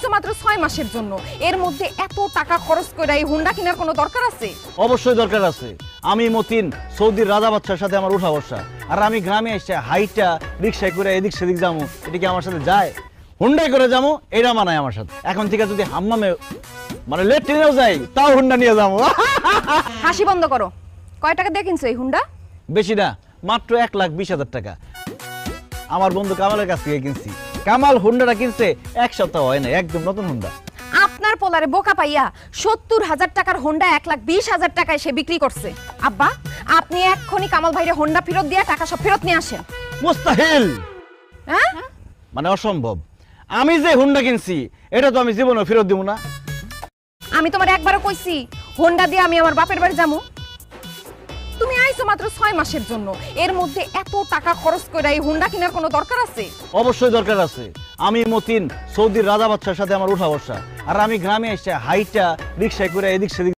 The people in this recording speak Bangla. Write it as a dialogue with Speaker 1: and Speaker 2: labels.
Speaker 1: আইছো মাত্র 6 মাসের জন্য, এর মধ্যে এত টাকা খরচ করে এই হুন্ডা কেনার কোনো দরকার আছে?
Speaker 2: অবশ্যই দরকার আছে। আমি মতিন সৌদির রাজা বাচ্চার সাথে আমার উঠা বসা, আর আমি গ্রামে এসে হাইটা রিক্সায় করে এদিক সেদিক যাবো, এটা কি আমার সাথে যায়? হুন্ডাই করে যাবো, এটা মানায় আমার সাথে। এখন থেকে যদি হাম্মামে মানে লেট্রিনেও যাই, তাও হুন্ডা নিয়ে যাবো।
Speaker 1: হাসি বন্ধ করো। কয় টাকা দিয়ে কিনছো এই হুন্ডা?
Speaker 2: বেশি না, মাত্র 1,20,000 টাকা। আমার বন্ধু কামালের কাছ থেকে কিনছি। কামাল হুন্ডাটা কিনছে 1 সপ্তাহ হয় না, একদম নতুন হুন্ডা।
Speaker 1: আপনার পোলারে বোকা পাইয়া 70,000 টাকার হোন্ডা 1,20,000 টাকায় সে বিক্রি করছে। আব্বা, আপনি এক্ষুনি কামাল ভাইরে হোন্ডা ফেরত দিয়ে টাকা সব ফেরত নিয়ে আসেন।
Speaker 2: মুস্তাহিল,
Speaker 1: হ্যাঁ?
Speaker 2: মানে অসম্ভব। আমি যে হুন্ডা কিনছি এটা তো আমি জীবনে ফেরত দিব না।
Speaker 1: আমি তোমার একবারও কইছি হোন্ডা দিয়ে আমি আমার বাপের বাড়ি যাবো? তুমি আইছো মাত্র 6 মাসের জন্য, এর মধ্যে এত টাকা খরচ করে এই হুন্ডা কেনার কোনো দরকার আছে?
Speaker 2: অবশ্যই দরকার আছে। আমি মতিন সৌদির রাজা বাচ্চার সাথে আমার উঠা বসা, আর আমি গ্রামে এসে হাইটা রিক্সায় করে এদিক সেদিক